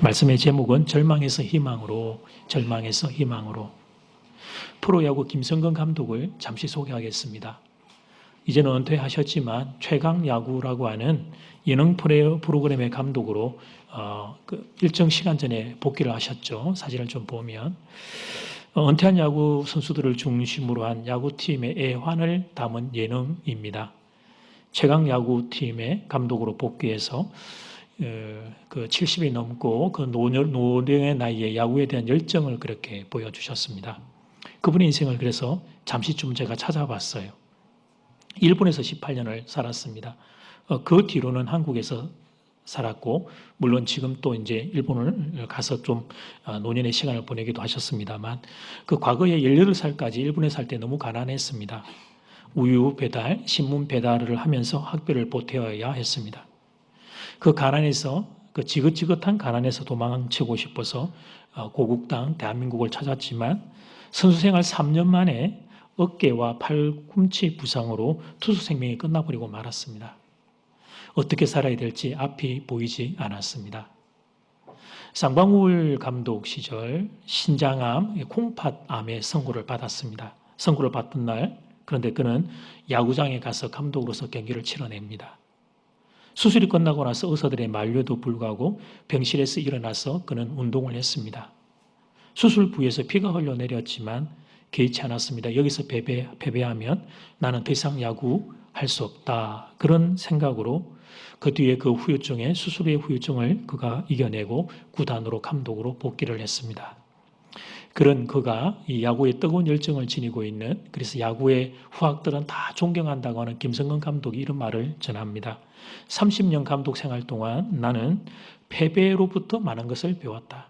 말씀의 제목은 절망에서 희망으로, 절망에서 희망으로. 프로야구 김성근 감독을 잠시 소개하겠습니다. 이제는 은퇴하셨지만 최강야구라고 하는 예능 프로그램의 감독으로 일정 시간 전에 복귀를 하셨죠. 사진을 좀 보면 은퇴한 야구 선수들을 중심으로 한 야구팀의 애환을 담은 예능입니다. 최강야구팀의 감독으로 복귀해서 그 70이 넘고 그 노령의 나이에 야구에 대한 열정을 그렇게 보여주셨습니다. 그분의 인생을 그래서 잠시 좀 제가 찾아봤어요. 일본에서 18년을 살았습니다. 그 뒤로는 한국에서 살았고, 물론 지금 또 이제 일본을 가서 좀 노년의 시간을 보내기도 하셨습니다만, 그 과거에 18살까지 일본에 살 때 너무 가난했습니다. 우유 배달, 신문 배달을 하면서 학비를 보태어야 했습니다. 그 가난에서, 그 지긋지긋한 가난에서 도망치고 싶어서 고국 땅 대한민국을 찾았지만 선수 생활 3년 만에 어깨와 팔꿈치 부상으로 투수 생명이 끝나버리고 말았습니다. 어떻게 살아야 될지 앞이 보이지 않았습니다. 쌍방울 감독 시절 신장암, 콩팥암의 선고를 받았습니다. 선고를 받던 날, 그런데 그는 야구장에 가서 감독으로서 경기를 치러냅니다. 수술이 끝나고 나서 의사들의 만류에도 불구하고 병실에서 일어나서 그는 운동을 했습니다. 수술 부위에서 피가 흘러내렸지만 개의치 않았습니다. 여기서 패배하면 나는 더 이상 야구할 수 없다. 그런 생각으로 그 뒤에 그 후유증에 수술의 후유증을 그가 이겨내고 구단으로 감독으로 복귀를 했습니다. 그런 그가 이 야구에 뜨거운 열정을 지니고 있는, 그래서 야구의 후학들은 다 존경한다고 하는 김성근 감독이 이런 말을 전합니다. 30년 감독 생활 동안 나는 패배로부터 많은 것을 배웠다.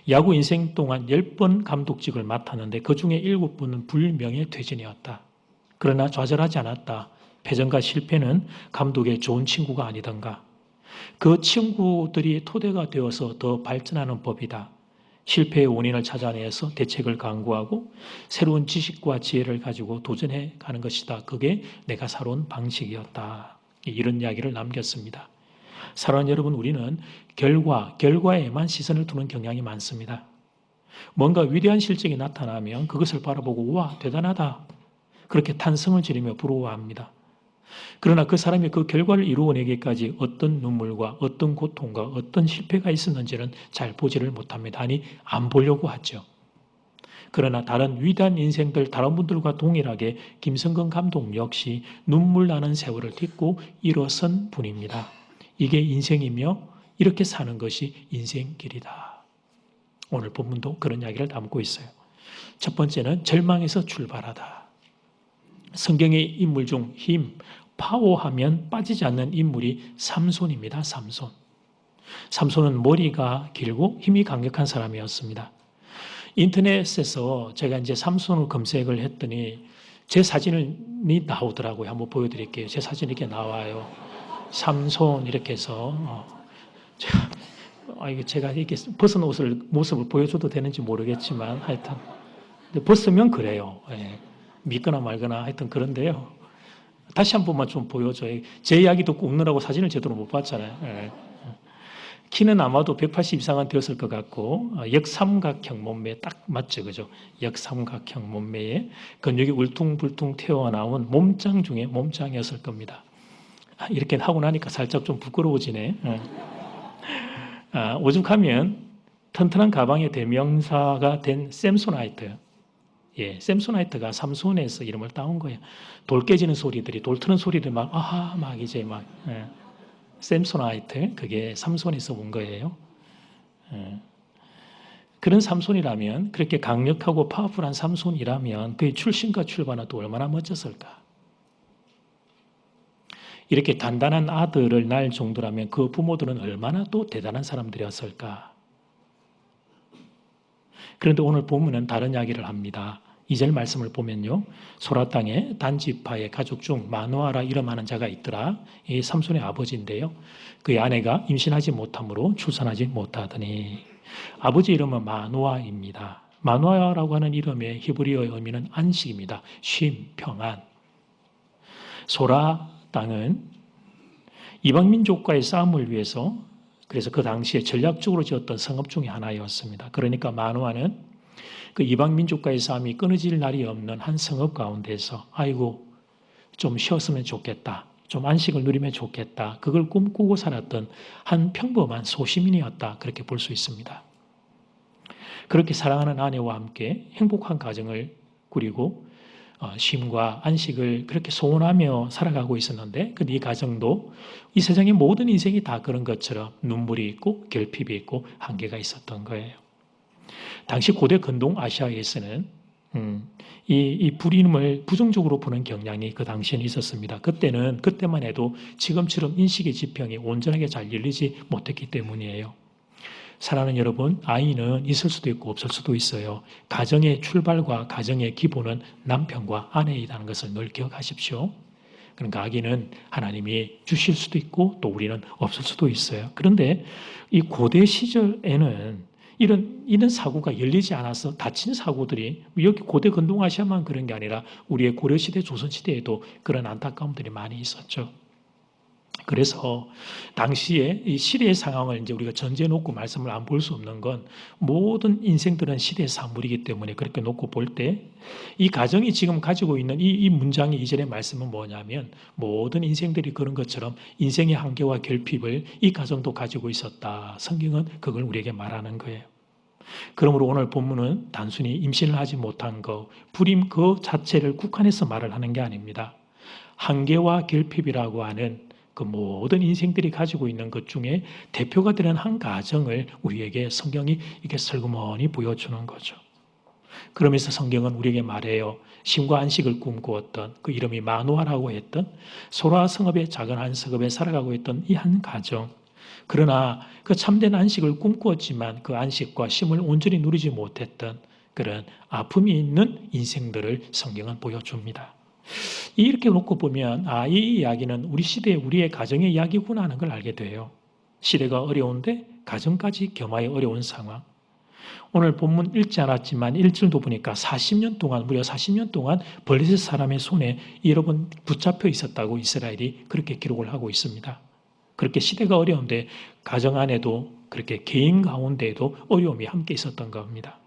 야구 인생 동안 10번 감독직을 맡았는데 그중에 7번은 불명예퇴진이었다. 그러나 좌절하지 않았다. 패전과 실패는 감독의 좋은 친구가 아니던가. 그 친구들이 토대가 되어서 더 발전하는 법이다. 실패의 원인을 찾아내서 대책을 강구하고 새로운 지식과 지혜를 가지고 도전해 가는 것이다. 그게 내가 살아온 방식이었다. 이런 이야기를 남겼습니다. 사랑하는 여러분, 우리는 결과에만 시선을 두는 경향이 많습니다. 뭔가 위대한 실적이 나타나면 그것을 바라보고 와, 대단하다. 그렇게 탄성을 지르며 부러워합니다. 그러나 그 사람이 그 결과를 이루어내기까지 어떤 눈물과 어떤 고통과 어떤 실패가 있었는지는 잘 보지를 못합니다. 아니, 안 보려고 하죠. 그러나 다른 위대한 인생들, 다른 분들과 동일하게 김성근 감독 역시 눈물 나는 세월을 딛고 일어선 분입니다. 이게 인생이며 이렇게 사는 것이 인생길이다. 오늘 본문도 그런 이야기를 담고 있어요. 첫 번째는 절망에서 출발하다. 성경의 인물 중 힘, 파워하면 빠지지 않는 인물이 삼손입니다. 삼손. 삼손은 머리가 길고 힘이 강력한 사람이었습니다. 인터넷에서 제가 이제 삼손을 검색을 했더니 제 사진이 나오더라고요. 한번 보여드릴게요. 제 사진이 이렇게 나와요. 삼손 이렇게 해서 제가 이렇게 벗은 모습을 보여줘도 되는지 모르겠지만 하여튼 벗으면 그래요. 예. 믿거나 말거나 하여튼 그런데요. 다시 한 번만 좀 보여줘요. 제 이야기 듣고 웃느라고 사진을 제대로 못 봤잖아요. 예. 키는 아마도 180 이상은 되었을 것 같고 역삼각형 몸매 딱 맞죠, 그죠? 역삼각형 몸매에 근육이 울퉁불퉁 튀어나온 몸짱 중에 몸짱이었을 겁니다. 이렇게 하고 나니까 살짝 좀 부끄러워지네. 오죽하면 튼튼한 가방의 대명사가 된 샘소나이트. 예, 샘소나이트가 삼손에서 이름을 따온 거예요. 돌 깨지는 소리들이, 돌 트는 소리들 막, 이제 막, 샘소나이트, 그게 삼손에서 온 거예요. 그런 삼손이라면, 그렇게 강력하고 파워풀한 삼손이라면, 그의 출신과 출발은 또 얼마나 멋졌을까. 이렇게 단단한 아들을 낳을 정도라면 그 부모들은 얼마나 또 대단한 사람들이었을까. 그런데 오늘 본문은 다른 이야기를 합니다. 2절 말씀을 보면요. 소라 땅에 단지파의 가족 중 마노아라 이름하는 자가 있더라. 이 삼손의 아버지인데요. 그의 아내가 임신하지 못하므로 출산하지 못하더니 아버지 이름은 마노아입니다. 마노아라고 하는 이름의 히브리어의 의미는 안식입니다. 쉼, 평안. 소라 땅은 이방민족과의 싸움을 위해서 그래서 그 당시에 전략적으로 지었던 성읍 중에 하나였습니다. 그러니까 마노아는 그 이방 민족과의 싸움이 끊어질 날이 없는 한 성읍 가운데서 아이고 좀 쉬었으면 좋겠다. 좀 안식을 누리면 좋겠다. 그걸 꿈꾸고 살았던 한 평범한 소시민이었다. 그렇게 볼 수 있습니다. 그렇게 사랑하는 아내와 함께 행복한 가정을 꾸리고 쉼과 안식을 그렇게 소원하며 살아가고 있었는데 근데 이 가정도 이 세상의 모든 인생이 다 그런 것처럼 눈물이 있고 결핍이 있고 한계가 있었던 거예요. 당시 고대 근동 아시아에서는 이 불임을 부정적으로 보는 경향이 그 당시에는 있었습니다. 그때만 해도 지금처럼 인식의 지평이 온전하게 잘 열리지 못했기 때문이에요. 사랑하는 여러분, 아이는 있을 수도 있고 없을 수도 있어요. 가정의 출발과 가정의 기본은 남편과 아내이라는 것을 늘 기억하십시오. 그러니까 아기는 하나님이 주실 수도 있고 또 우리는 없을 수도 있어요. 그런데 이 고대 시절에는 이런 사고가 열리지 않아서 다친 사고들이 여기 고대 근동아시아만 그런 게 아니라 우리의 고려시대, 조선시대에도 그런 안타까움들이 많이 있었죠. 그래서 당시에 이 시대의 상황을 이제 우리가 전제해 놓고 말씀을 안 볼 수 없는 건 모든 인생들은 시대의 산물이기 때문에 그렇게 놓고 볼 때 이 가정이 지금 가지고 있는 이 문장의 이전의 말씀은 뭐냐면 모든 인생들이 그런 것처럼 인생의 한계와 결핍을 이 가정도 가지고 있었다. 성경은 그걸 우리에게 말하는 거예요. 그러므로 오늘 본문은 단순히 임신을 하지 못한 것, 불임 그 자체를 국한해서 말을 하는 게 아닙니다. 한계와 결핍이라고 하는 그 모든 인생들이 가지고 있는 것 중에 대표가 되는 한 가정을 우리에게 성경이 이렇게 슬그머니 보여주는 거죠. 그러면서 성경은 우리에게 말해요. 쉼과 안식을 꿈꾸었던 그 이름이 마노아라고 했던 소라 성읍의 작은 한 성읍에 살아가고 있던 이 한 가정. 그러나 그 참된 안식을 꿈꾸었지만 그 안식과 쉼을 온전히 누리지 못했던 그런 아픔이 있는 인생들을 성경은 보여줍니다. 이렇게 놓고 보면 이 이야기는 우리 시대 우리의 가정의 이야기구나 하는 걸 알게 돼요. 시대가 어려운데 가정까지 겸하여 어려운 상황. 오늘 본문 읽지 않았지만 1절도 보니까 40년 동안 무려 40년 동안 블레셋 사람의 손에 여러 번 붙잡혀 있었다고 이스라엘이 그렇게 기록을 하고 있습니다. 그렇게 시대가 어려운데 가정 안에도 그렇게 개인 가운데에도 어려움이 함께 있었던 겁니다.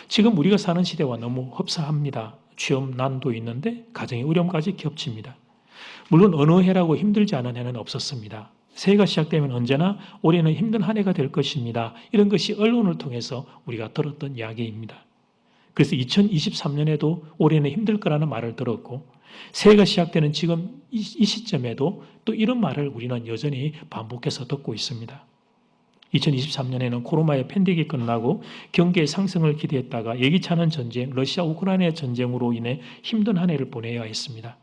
지금 우리가 사는 시대와 너무 흡사합니다. 취업 난도 있는데 가정의 어려움까지 겹칩니다. 물론 어느 해라고 힘들지 않은 해는 없었습니다. 새해가 시작되면 언제나 올해는 힘든 한 해가 될 것입니다. 이런 것이 언론을 통해서 우리가 들었던 이야기입니다. 그래서 2023년에도 올해는 힘들 거라는 말을 들었고 새해가 시작되는 지금 이 시점에도 또 이런 말을 우리는 여전히 반복해서 듣고 있습니다. 2023년에는 코로나의 팬데믹이 끝나고 경기의 상승을 기대했다가 예기치 않은 전쟁, 러시아 우크라이나 전쟁으로 인해 힘든 한 해를 보내야 했습니다.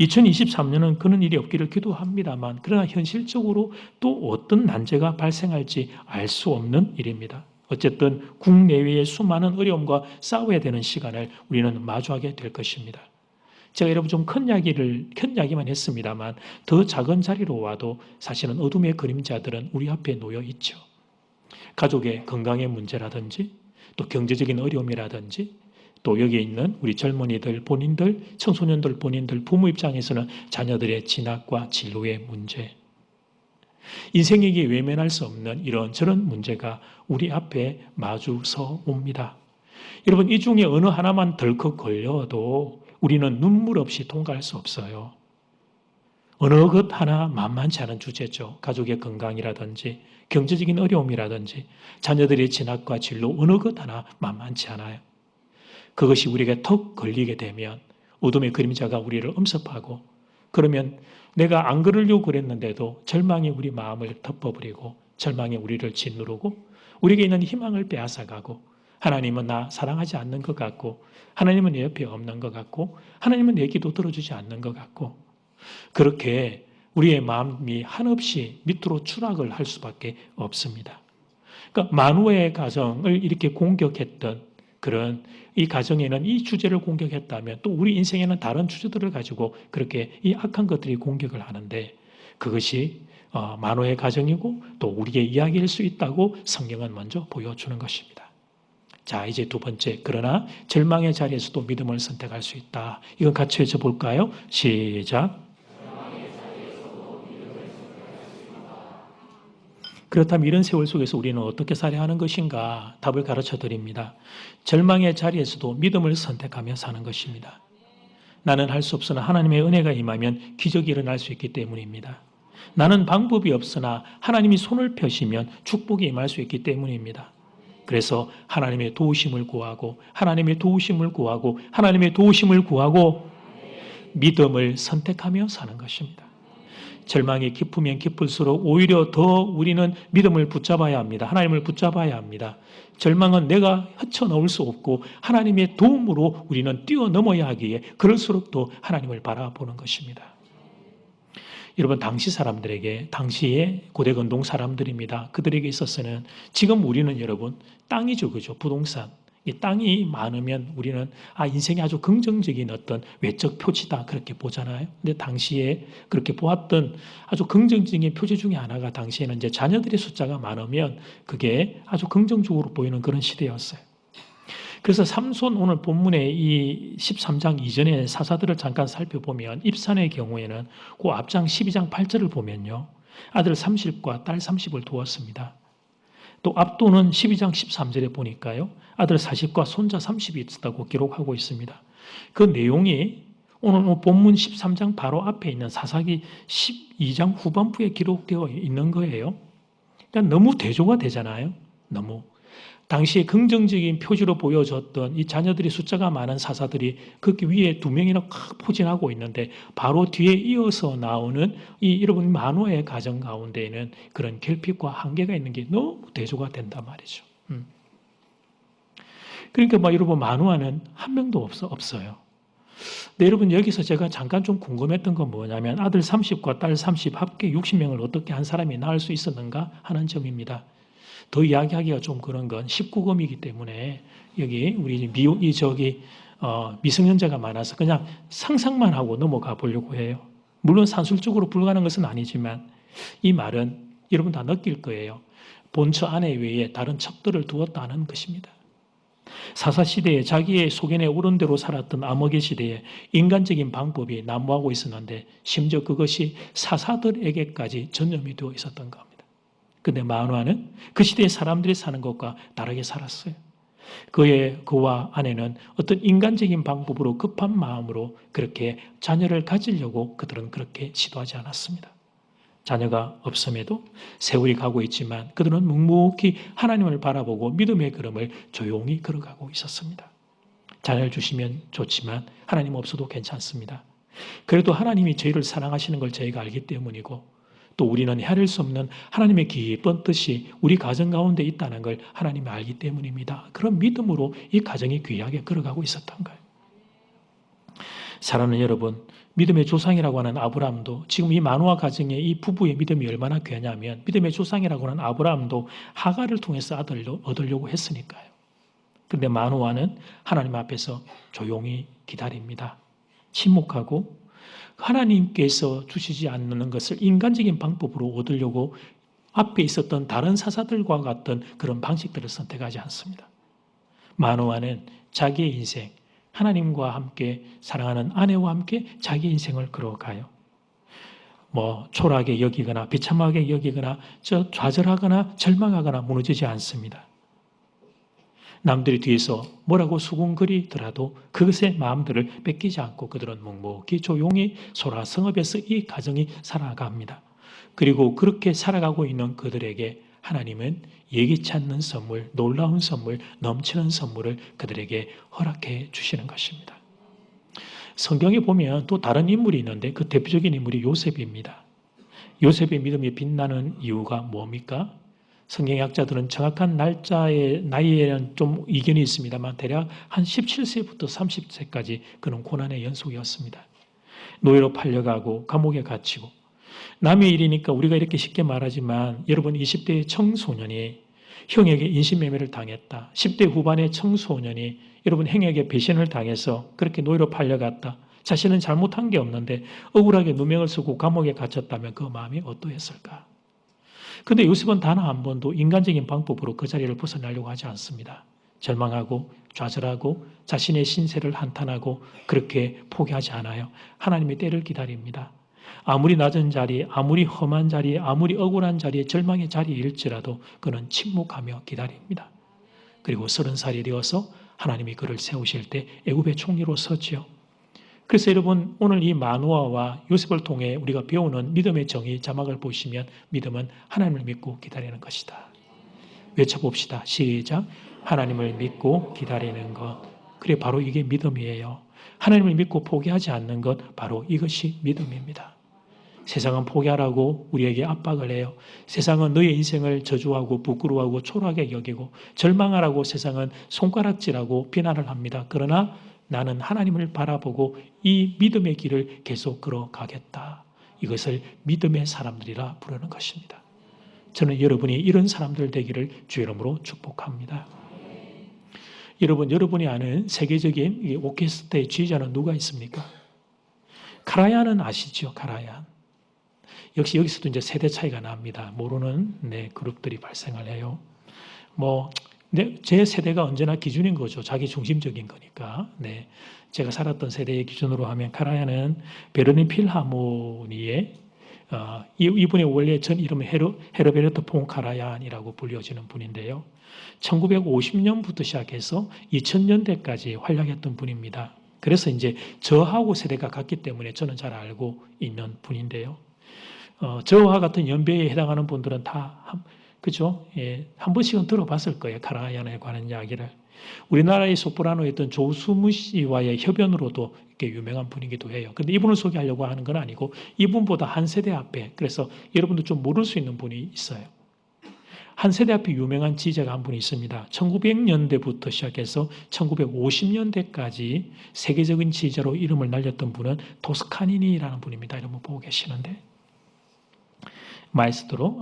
2023년은 그런 일이 없기를 기도합니다만 그러나 현실적으로 또 어떤 난제가 발생할지 알 수 없는 일입니다. 어쨌든 국내외의 수많은 어려움과 싸워야 되는 시간을 우리는 마주하게 될 것입니다. 제가 여러분 좀 큰 이야기만 했습니다만 더 작은 자리로 와도 사실은 어둠의 그림자들은 우리 앞에 놓여 있죠. 가족의 건강의 문제라든지 또 경제적인 어려움이라든지 또 여기에 있는 우리 젊은이들 본인들, 청소년들 본인들, 부모 입장에서는 자녀들의 진학과 진로의 문제. 인생에게 외면할 수 없는 이런저런 문제가 우리 앞에 마주서 옵니다. 여러분 이 중에 어느 하나만 덜컥 걸려도 우리는 눈물 없이 통과할 수 없어요. 어느 것 하나 만만치 않은 주제죠. 가족의 건강이라든지 경제적인 어려움이라든지 자녀들의 진학과 진로 어느 것 하나 만만치 않아요. 그것이 우리에게 턱 걸리게 되면 어둠의 그림자가 우리를 엄습하고 그러면 내가 안 그러려고 그랬는데도 절망이 우리 마음을 덮어버리고 절망이 우리를 짓누르고 우리에게 있는 희망을 빼앗아가고 하나님은 나 사랑하지 않는 것 같고 하나님은 내 옆에 없는 것 같고 하나님은 내 기도 들어주지 않는 것 같고 그렇게 우리의 마음이 한없이 밑으로 추락을 할 수밖에 없습니다. 그러니까 만우의 가정을 이렇게 공격했던 그런 이 가정에는 이 주제를 공격했다면 또 우리 인생에는 다른 주제들을 가지고 그렇게 이 악한 것들이 공격을 하는데 그것이 만우의 가정이고 또 우리의 이야기일 수 있다고 성경은 먼저 보여주는 것입니다. 자, 이제 두 번째. 그러나 절망의 자리에서도 믿음을 선택할 수 있다. 이건 같이 외쳐볼까요? 시작. 그렇다면 이런 세월 속에서 우리는 어떻게 살아야 하는 것인가? 답을 가르쳐 드립니다. 절망의 자리에서도 믿음을 선택하며 사는 것입니다. 나는 할 수 없으나 하나님의 은혜가 임하면 기적이 일어날 수 있기 때문입니다. 나는 방법이 없으나 하나님이 손을 펴시면 축복이 임할 수 있기 때문입니다. 그래서 하나님의 도우심을 구하고 하나님의 도우심을 구하고 하나님의 도우심을 구하고 믿음을 선택하며 사는 것입니다. 절망이 깊으면 깊을수록 오히려 더 우리는 믿음을 붙잡아야 합니다. 하나님을 붙잡아야 합니다. 절망은 내가 헤쳐나올 수 없고 하나님의 도움으로 우리는 뛰어넘어야 하기에 그럴수록 더 하나님을 바라보는 것입니다. 여러분, 당시 사람들에게, 당시의 고대 근동 사람들입니다. 그들에게 있어서는 지금 우리는 여러분 땅이죠, 그죠? 부동산. 이 땅이 많으면 우리는 인생이 아주 긍정적인 어떤 외적 표지다 그렇게 보잖아요. 근데 당시에 그렇게 보았던 아주 긍정적인 표지 중에 하나가 당시에는 이제 자녀들의 숫자가 많으면 그게 아주 긍정적으로 보이는 그런 시대였어요. 그래서 삼손 오늘 본문의 이 13장 이전의 사사들을 잠깐 살펴보면 입산의 경우에는 그 앞장 12장 8절을 보면요. 아들 30과 딸 30을 두었습니다. 또 압도는 12장 13절에 보니까요. 아들 40과 손자 30이 있다고 기록하고 있습니다. 그 내용이 오늘 본문 13장 바로 앞에 있는 사사기 12장 후반부에 기록되어 있는 거예요. 그러니까 너무 대조가 되잖아요. 너무. 당시에 긍정적인 표지로 보여졌던 이 자녀들이 숫자가 많은 사사들이 그 위에 두 명이나 포진하고 있는데 바로 뒤에 이어서 나오는 이 여러분 만호의 가정 가운데에는 그런 결핍과 한계가 있는 게 너무 대조가 된단 말이죠. 그러니까 여러분 만호아는 한 명도 없어요. 근데 여러분 여기서 제가 잠깐 좀 궁금했던 건 뭐냐면 아들 30과 딸 30 합계 60명을 어떻게 한 사람이 낳을 수 있었는가 하는 점입니다. 더 이야기하기가 좀 그런 건 19금이기 때문에 여기 우리 미성년자가 많아서 그냥 상상만 하고 넘어가 보려고 해요. 물론 산술적으로 불가능한 것은 아니지만 이 말은 여러분 다 느낄 거예요. 본처 아내 외에 다른 척들을 두었다는 것입니다. 사사시대에 자기의 소견에 오른 대로 살았던 암흑의 시대에 인간적인 방법이 난무하고 있었는데 심지어 그것이 사사들에게까지 전염이 되어 있었던 겁니다. 근데 마누아는 그 시대의 사람들이 사는 것과 다르게 살았어요. 그와 아내는 어떤 인간적인 방법으로 급한 마음으로 그렇게 자녀를 가지려고 그들은 그렇게 시도하지 않았습니다. 자녀가 없음에도 세월이 가고 있지만 그들은 묵묵히 하나님을 바라보고 믿음의 걸음을 조용히 걸어가고 있었습니다. 자녀를 주시면 좋지만 하나님 없어도 괜찮습니다. 그래도 하나님이 저희를 사랑하시는 걸 저희가 알기 때문이고 또 우리는 헤아릴 수 없는 하나님의 기쁜 뜻이 우리 가정 가운데 있다는 걸 하나님이 알기 때문입니다. 그런 믿음으로 이 가정이 귀하게 걸어가고 있었던 거예요. 사랑하는 여러분, 믿음의 조상이라고 하는 아브라함도 지금 이 마노아 가정의 이 부부의 믿음이 얼마나 귀하냐면 믿음의 조상이라고 하는 아브라함도 하갈을 통해서 아들을 얻으려고 했으니까요. 그런데 마노아는 하나님 앞에서 조용히 기다립니다. 침묵하고 하나님께서 주시지 않는 것을 인간적인 방법으로 얻으려고 앞에 있었던 다른 사사들과 같은 그런 방식들을 선택하지 않습니다. 마노아는 자기의 인생, 하나님과 함께 사랑하는 아내와 함께 자기 인생을 걸어가요. 초라하게 여기거나 비참하게 여기거나 좌절하거나 절망하거나 무너지지 않습니다. 남들이 뒤에서 뭐라고 수군거리더라도 그것의 마음들을 뺏기지 않고 그들은 묵묵히 조용히 소라 성읍에서 이 가정이 살아갑니다. 그리고 그렇게 살아가고 있는 그들에게 하나님은 예기치 않는 선물, 놀라운 선물, 넘치는 선물을 그들에게 허락해 주시는 것입니다. 성경에 보면 또 다른 인물이 있는데 그 대표적인 인물이 요셉입니다. 요셉의 믿음이 빛나는 이유가 뭡니까? 성경학자들은 정확한 나이에는 좀 이견이 있습니다만 대략 한 17세부터 30세까지 그는 고난의 연속이었습니다. 노예로 팔려가고 감옥에 갇히고 남의 일이니까 우리가 이렇게 쉽게 말하지만 여러분 20대의 청소년이 형에게 인신매매를 당했다. 10대 후반의 청소년이 여러분 형에게 배신을 당해서 그렇게 노예로 팔려갔다. 자신은 잘못한 게 없는데 억울하게 누명을 쓰고 감옥에 갇혔다면 그 마음이 어떠했을까? 그런데 요셉은 단 한 번도 인간적인 방법으로 그 자리를 벗어나려고 하지 않습니다. 절망하고 좌절하고 자신의 신세를 한탄하고 그렇게 포기하지 않아요. 하나님의 때를 기다립니다. 아무리 낮은 자리, 아무리 험한 자리, 아무리 억울한 자리에 절망의 자리일지라도 그는 침묵하며 기다립니다. 그리고 30살이 되어서 하나님이 그를 세우실 때 애굽의 총리로 섰지요. 그래서 여러분 오늘 이 마노아와 요셉을 통해 우리가 배우는 믿음의 정의 자막을 보시면 믿음은 하나님을 믿고 기다리는 것이다. 외쳐봅시다. 시작. 하나님을 믿고 기다리는 것. 그래 바로 이게 믿음이에요. 하나님을 믿고 포기하지 않는 것 바로 이것이 믿음입니다. 세상은 포기하라고 우리에게 압박을 해요. 세상은 너의 인생을 저주하고 부끄러워하고 초라하게 여기고 절망하라고 세상은 손가락질하고 비난을 합니다. 그러나 나는 하나님을 바라보고 이 믿음의 길을 계속 걸어가겠다. 이것을 믿음의 사람들이라 부르는 것입니다. 저는 여러분이 이런 사람들 되기를 주의 이름으로 축복합니다. 여러분, 여러분이 아는 세계적인 오케스트라의 지휘자는 누가 있습니까? 카라얀은 아시죠? 카라얀. 역시 여기서도 이제 세대 차이가 납니다. 모르는 그룹들이 발생을 해요. 제 세대가 언제나 기준인 거죠. 자기 중심적인 거니까. 제가 살았던 세대의 기준으로 하면 카라얀은 베르린 필하모니의 이분의 원래 전 이름은 헤르베르토 폰 카라얀이라고 불려지는 분인데요. 1950년부터 시작해서 2000년대까지 활약했던 분입니다. 그래서 이제 저하고 세대가 같기 때문에 저는 잘 알고 있는 분인데요. 저와 같은 연배에 해당하는 분들은 다 그죠? 예, 한 번씩은 들어봤을 거예요. 카라얀에 관한 이야기를. 우리나라의 소프라노였던 조수무 씨와의 협연으로도 이렇게 유명한 분이기도 해요. 근데 이분을 소개하려고 하는 건 아니고 이분보다 한 세대 앞에, 그래서 여러분도 좀 모를 수 있는 분이 있어요. 한 세대 앞에 유명한 지휘자가 한 분이 있습니다. 1900년대부터 시작해서 1950년대까지 세계적인 지휘자로 이름을 날렸던 분은 토스카니니라는 분입니다. 여러분 보고 계시는데 마에스트로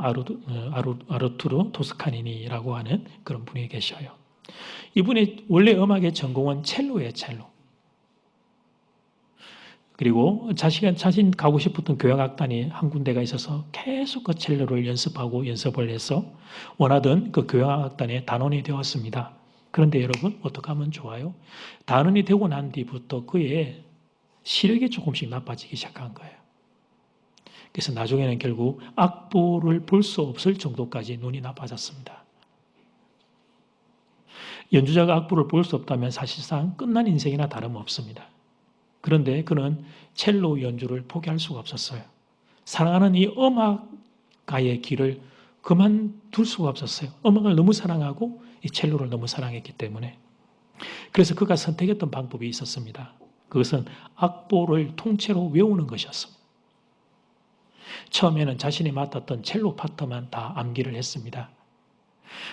아르투로 토스카니니라고 하는 그런 분이 계셔요. 이분의 원래 음악의 전공은 첼로예요, 첼로. 그리고 자신 가고 싶었던 교향악단이 한 군데가 있어서 계속 그 첼로를 연습을 해서 원하던 그 교향악단의 단원이 되었습니다. 그런데 여러분 어떻게 하면 좋아요? 단원이 되고 난 뒤부터 그의 시력이 조금씩 나빠지기 시작한 거예요. 그래서 나중에는 결국 악보를 볼 수 없을 정도까지 눈이 나빠졌습니다. 연주자가 악보를 볼 수 없다면 사실상 끝난 인생이나 다름없습니다. 그런데 그는 첼로 연주를 포기할 수가 없었어요. 사랑하는 이 음악가의 길을 그만둘 수가 없었어요. 음악을 너무 사랑하고 이 첼로를 너무 사랑했기 때문에. 그래서 그가 선택했던 방법이 있었습니다. 그것은 악보를 통째로 외우는 것이었습니다. 처음에는 자신이 맡았던 첼로 파트만 다 암기를 했습니다.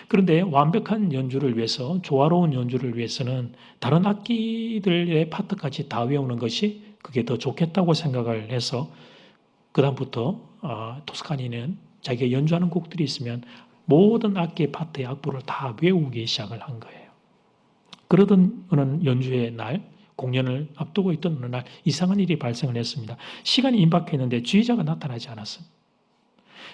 그런데 완벽한 연주를 위해서, 조화로운 연주를 위해서는 다른 악기들의 파트까지 다 외우는 것이 그게 더 좋겠다고 생각을 해서 그다음부터 토스카니는 자기가 연주하는 곡들이 있으면 모든 악기의 파트의 악보를 다 외우기 시작을 한 거예요. 그러던 어느 연주의 날, 공연을 앞두고 있던 어느 날 이상한 일이 발생을 했습니다. 시간이 임박했는데 지휘자가 나타나지 않았습니다.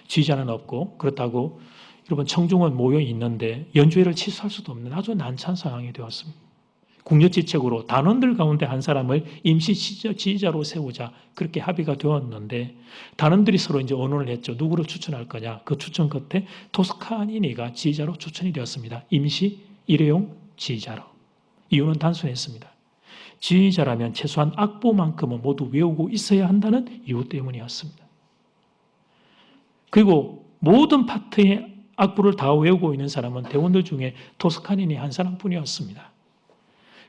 지휘자는 없고 그렇다고 여러분 청중은 모여 있는데 연주회를 취소할 수도 없는 아주 난처한 상황이 되었습니다. 궁여지책으로 단원들 가운데 한 사람을 임시 지휘자로 세우자 그렇게 합의가 되었는데 단원들이 서로 이제 언론을 했죠. 누구를 추천할 거냐. 그 추천 끝에 토스카니니가 지휘자로 추천이 되었습니다. 임시 일회용 지휘자로. 이유는 단순했습니다. 지휘자라면 최소한 악보만큼은 모두 외우고 있어야 한다는 이유 때문이었습니다. 그리고 모든 파트의 악보를 다 외우고 있는 사람은 대원들 중에 토스카니니 한 사람뿐이었습니다.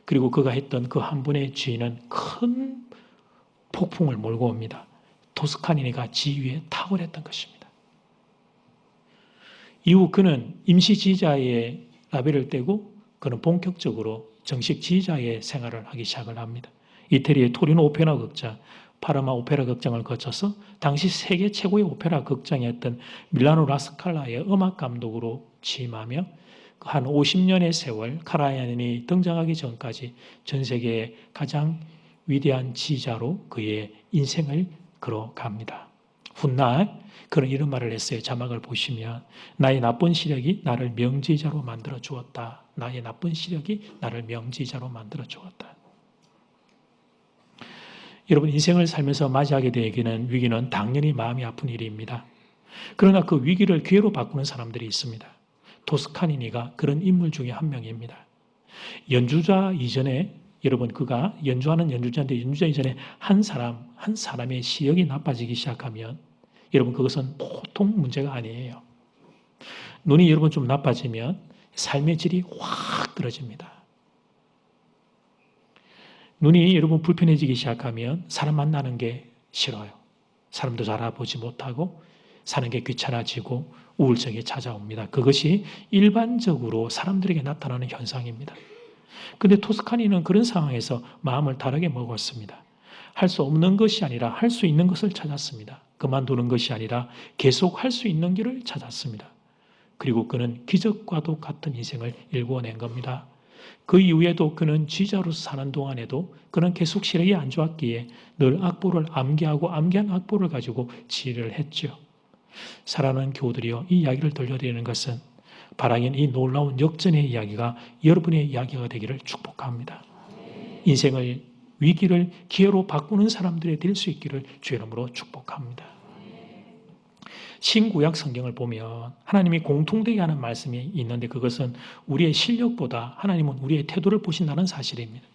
그리고 그가 했던 그 한 분의 지휘는 큰 폭풍을 몰고 옵니다. 토스카니니가 지휘에 탁월했던 것입니다. 이후 그는 임시 지휘자의 라벨을 떼고 그는 본격적으로 정식 지휘자의 생활을 하기 시작을 합니다. 이태리의 토리노 오페라 극장, 파르마 오페라 극장을 거쳐서 당시 세계 최고의 오페라 극장이었던 밀라노 라스칼라의 음악 감독으로 취임하며 한 50년의 세월 카라얀이 등장하기 전까지 전 세계의 가장 위대한 지휘자로 그의 인생을 걸어갑니다. 훗날 그는 이런 말을 했어요. 자막을 보시면 나의 나쁜 시력이 나를 명지휘자로 만들어 주었다. 나의 나쁜 시력이 나를 명지휘자로 만들어 주었다. 여러분 인생을 살면서 맞이하게 되는 위기는 당연히 마음이 아픈 일입니다. 그러나 그 위기를 기회로 바꾸는 사람들이 있습니다. 토스카니니가 그런 인물 중에 한 명입니다. 연주자 이전에 여러분 그가 연주하는 연주자인데 연주자 이전에 한 사람의 시력이 나빠지기 시작하면 여러분 그것은 보통 문제가 아니에요. 눈이 여러분 좀 나빠지면 삶의 질이 확 떨어집니다. 눈이 여러분 불편해지기 시작하면 사람 만나는 게 싫어요. 사람도 잘 알아보지 못하고 사는 게 귀찮아지고 우울증이 찾아옵니다. 그것이 일반적으로 사람들에게 나타나는 현상입니다. 근데 토스카니는 그런 상황에서 마음을 다르게 먹었습니다. 할 수 없는 것이 아니라 할 수 있는 것을 찾았습니다. 그만두는 것이 아니라 계속 할 수 있는 길을 찾았습니다. 그리고 그는 기적과도 같은 인생을 일궈낸 겁니다. 그 이후에도 그는 지자로서 사는 동안에도 그는 계속 시력이 안 좋았기에 늘 악보를 암기하고 암기한 악보를 가지고 지휘를 했죠. 사랑하는 교우들이여, 이 이야기를 들려드리는 것은 바라긴 이 놀라운 역전의 이야기가 여러분의 이야기가 되기를 축복합니다. 인생을 위기를 기회로 바꾸는 사람들이 될 수 있기를 주의 이름으로 축복합니다. 신구약 성경을 보면 하나님이 공통되게 하는 말씀이 있는데 그것은 우리의 실력보다 하나님은 우리의 태도를 보신다는 사실입니다.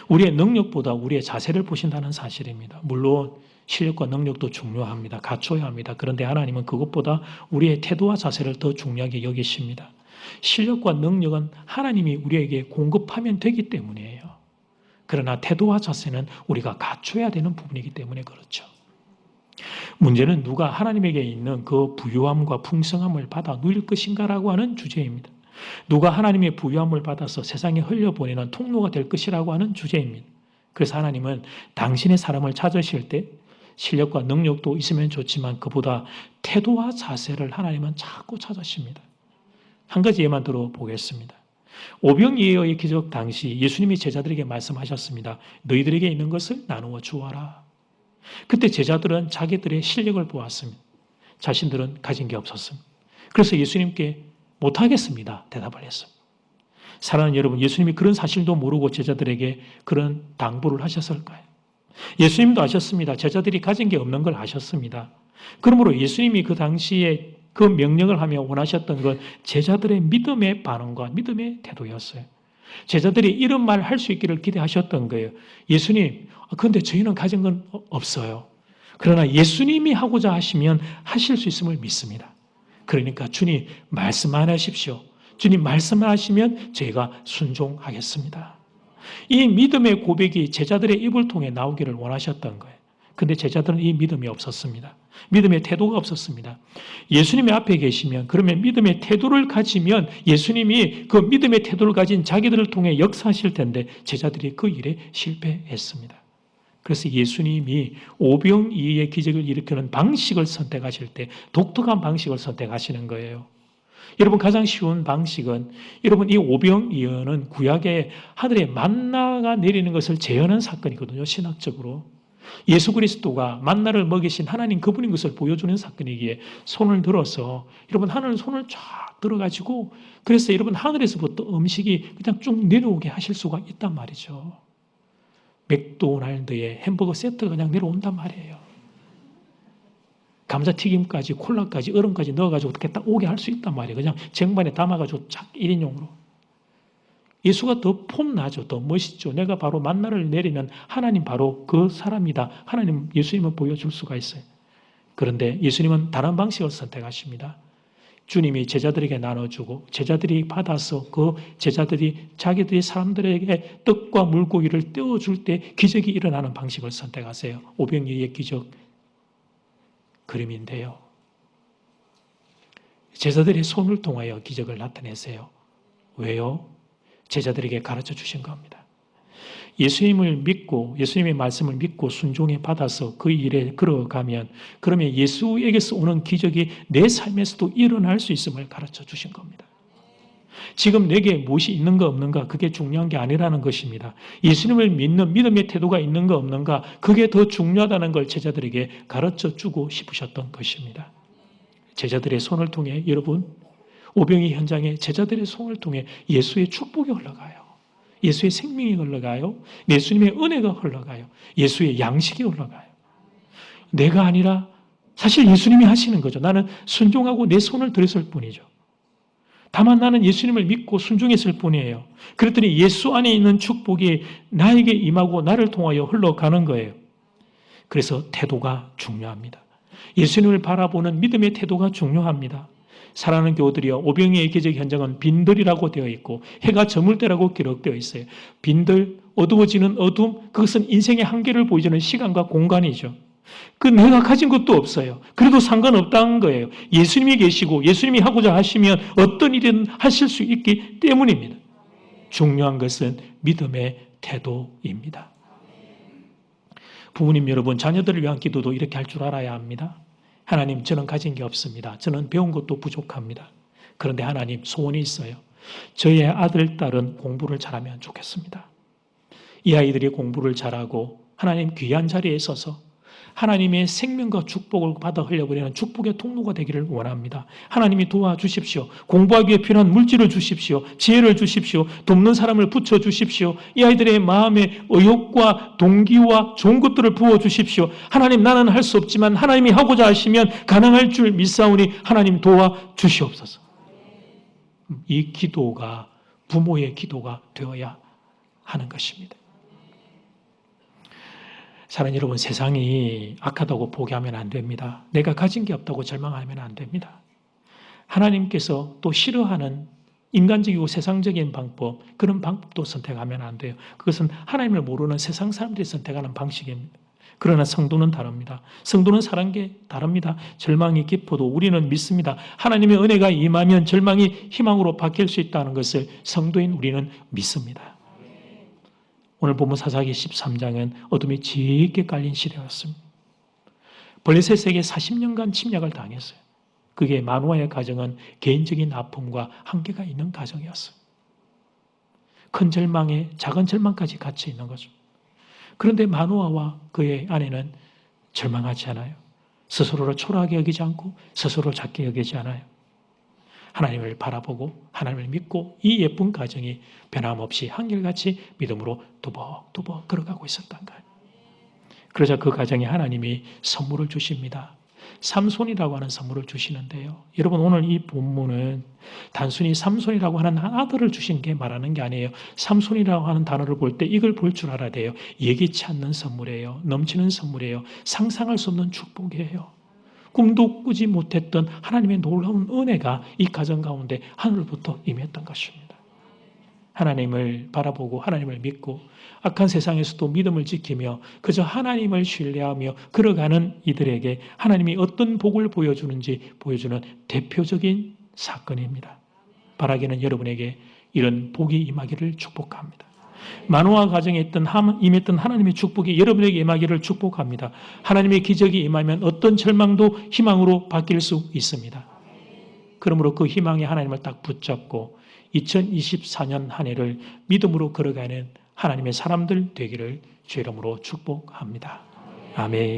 우리의 능력보다 우리의 자세를 보신다는 사실입니다. 물론 실력과 능력도 중요합니다. 갖춰야 합니다. 그런데 하나님은 그것보다 우리의 태도와 자세를 더 중요하게 여기십니다. 실력과 능력은 하나님이 우리에게 공급하면 되기 때문이에요. 그러나 태도와 자세는 우리가 갖춰야 되는 부분이기 때문에 그렇죠. 문제는 누가 하나님에게 있는 그 부유함과 풍성함을 받아 누릴 것인가라고 하는 주제입니다. 누가 하나님의 부유함을 받아서 세상에 흘려보내는 통로가 될 것이라고 하는 주제입니다. 그래서 하나님은 당신의 사람을 찾으실 때 실력과 능력도 있으면 좋지만 그보다 태도와 자세를 하나님은 자꾸 찾으십니다. 한 가지 예만 들어보겠습니다. 오병이어의 기적 당시 예수님이 제자들에게 말씀하셨습니다. 너희들에게 있는 것을 나누어 주어라. 그때 제자들은 자기들의 실력을 보았습니다. 자신들은 가진 게 없었습니다. 그래서 예수님께 못하겠습니다. 대답을 했습니다. 사랑하는 여러분, 예수님이 그런 사실도 모르고 제자들에게 그런 당부를 하셨을까요? 예수님도 아셨습니다. 제자들이 가진 게 없는 걸 아셨습니다. 그러므로 예수님이 그 당시에 그 명령을 하며 원하셨던 건 제자들의 믿음의 반응과 믿음의 태도였어요. 제자들이 이런 말을 할 수 있기를 기대하셨던 거예요. 예수님, 그런데 저희는 가진 건 없어요. 그러나 예수님이 하고자 하시면 하실 수 있음을 믿습니다. 그러니까 주님 말씀만 하십시오. 주님 말씀만 하시면 저희가 순종하겠습니다. 이 믿음의 고백이 제자들의 입을 통해 나오기를 원하셨던 거예요. 근데 제자들은 이 믿음이 없었습니다. 믿음의 태도가 없었습니다. 예수님의 앞에 계시면 그러면 믿음의 태도를 가지면 예수님이 그 믿음의 태도를 가진 자기들을 통해 역사하실 텐데 제자들이 그 일에 실패했습니다. 그래서 예수님이 오병이어의 기적을 일으키는 방식을 선택하실 때 독특한 방식을 선택하시는 거예요. 여러분 가장 쉬운 방식은 여러분 이 오병이어는 구약에 하늘에 만나가 내리는 것을 재현한 사건이거든요. 신학적으로. 예수 그리스도가 만나를 먹이신 하나님 그분인 것을 보여주는 사건이기에 손을 들어서 여러분 하늘 손을 쫙 들어가지고 그래서 여러분 하늘에서부터 음식이 그냥 쭉 내려오게 하실 수가 있단 말이죠. 맥도날드의 햄버거 세트가 그냥 내려온단 말이에요. 감자튀김까지 콜라까지 얼음까지 넣어가지고 어떻게 딱 오게 할 수 있단 말이에요. 그냥 쟁반에 담아가지고 쫙 1인용으로. 예수가 더 폼나죠. 더 멋있죠. 내가 바로 만나를 내리는 하나님 바로 그 사람이다. 하나님 예수님을 보여줄 수가 있어요. 그런데 예수님은 다른 방식을 선택하십니다. 주님이 제자들에게 나눠주고 제자들이 받아서 그 제자들이 자기들이 사람들에게 떡과 물고기를 떼어줄 때 기적이 일어나는 방식을 선택하세요. 오병이어의 기적 그림인데요. 제자들의 손을 통하여 기적을 나타내세요. 왜요? 제자들에게 가르쳐 주신 겁니다. 예수님을 믿고 예수님의 말씀을 믿고 순종해 받아서 그 일에 걸어가면 그러면 예수에게서 오는 기적이 내 삶에서도 일어날 수 있음을 가르쳐 주신 겁니다. 지금 내게 무엇이 있는가 없는가 그게 중요한 게 아니라는 것입니다. 예수님을 믿는 믿음의 태도가 있는가 없는가 그게 더 중요하다는 걸 제자들에게 가르쳐 주고 싶으셨던 것입니다. 제자들의 손을 통해 여러분 오병이 현장에 제자들의 손을 통해 예수의 축복이 흘러가요. 예수의 생명이 흘러가요. 예수님의 은혜가 흘러가요. 예수의 양식이 흘러가요. 내가 아니라 사실 예수님이 하시는 거죠. 나는 순종하고 내 손을 들었을 뿐이죠. 다만 나는 예수님을 믿고 순종했을 뿐이에요. 그랬더니 예수 안에 있는 축복이 나에게 임하고 나를 통하여 흘러가는 거예요. 그래서 태도가 중요합니다. 예수님을 바라보는 믿음의 태도가 중요합니다. 사랑하는 교우들이여, 오병이의 기적 현장은 빈들이라고 되어 있고 해가 저물 때라고 기록되어 있어요. 빈들, 어두워지는 어둠, 그것은 인생의 한계를 보여주는 시간과 공간이죠. 그 내가 가진 것도 없어요. 그래도 상관없다는 거예요. 예수님이 계시고 예수님이 하고자 하시면 어떤 일이든 하실 수 있기 때문입니다. 중요한 것은 믿음의 태도입니다. 부모님 여러분, 자녀들을 위한 기도도 이렇게 할 줄 알아야 합니다. 하나님, 저는 가진 게 없습니다. 저는 배운 것도 부족합니다. 그런데 하나님, 소원이 있어요. 저의 아들, 딸은 공부를 잘하면 좋겠습니다. 이 아이들이 공부를 잘하고 하나님 귀한 자리에 서서 하나님의 생명과 축복을 받아 흘려버리는 축복의 통로가 되기를 원합니다. 하나님이 도와주십시오. 공부하기 위해 필요한 물질을 주십시오. 지혜를 주십시오. 돕는 사람을 붙여주십시오. 이 아이들의 마음에 의욕과 동기와 좋은 것들을 부어주십시오. 하나님, 나는 할 수 없지만 하나님이 하고자 하시면 가능할 줄 믿사오니 하나님 도와주시옵소서. 이 기도가 부모의 기도가 되어야 하는 것입니다. 사랑하는 여러분, 세상이 악하다고 포기하면 안 됩니다. 내가 가진 게 없다고 절망하면 안 됩니다. 하나님께서 또 싫어하는 인간적이고 세상적인 방법, 그런 방법도 선택하면 안 돼요. 그것은 하나님을 모르는 세상 사람들이 선택하는 방식입니다. 그러나 성도는 다릅니다. 성도는 사는 게 다릅니다. 절망이 깊어도 우리는 믿습니다. 하나님의 은혜가 임하면 절망이 희망으로 바뀔 수 있다는 것을 성도인 우리는 믿습니다. 오늘 본문 사사기 13장은 어둠이 짙게 깔린 시대였습니다. 블레셋에게 40년간 침략을 당했어요. 그게 마노아의 가정은 개인적인 아픔과 한계가 있는 가정이었어요. 큰 절망에 작은 절망까지 같이 있는 거죠. 그런데 마노아와 그의 아내는 절망하지 않아요. 스스로를 초라하게 여기지 않고 스스로를 작게 여기지 않아요. 하나님을 바라보고 하나님을 믿고 이 예쁜 가정이 변함없이 한결같이 믿음으로 두벅두벅 걸어가고 있었던 거예요. 그러자 그 가정에 하나님이 선물을 주십니다. 삼손이라고 하는 선물을 주시는데요. 여러분, 오늘 이 본문은 단순히 삼손이라고 하는 아들을 주신 게 말하는 게 아니에요. 삼손이라고 하는 단어를 볼 때 이걸 볼 줄 알아야 돼요. 예기치 않는 선물이에요. 넘치는 선물이에요. 상상할 수 없는 축복이에요. 꿈도 꾸지 못했던 하나님의 놀라운 은혜가 이 가정 가운데 하늘부터 임했던 것입니다. 하나님을 바라보고 하나님을 믿고 악한 세상에서도 믿음을 지키며 그저 하나님을 신뢰하며 걸어가는 이들에게 하나님이 어떤 복을 보여주는지 보여주는 대표적인 사건입니다. 바라기는 여러분에게 이런 복이 임하기를 축복합니다. 마노아 가정에 임했던 하나님의 축복이 여러분에게 임하기를 축복합니다. 하나님의 기적이 임하면 어떤 절망도 희망으로 바뀔 수 있습니다. 그러므로 그 희망에 하나님을 딱 붙잡고 2024년 한 해를 믿음으로 걸어가는 하나님의 사람들 되기를 주의 이름으로 축복합니다. 아멘.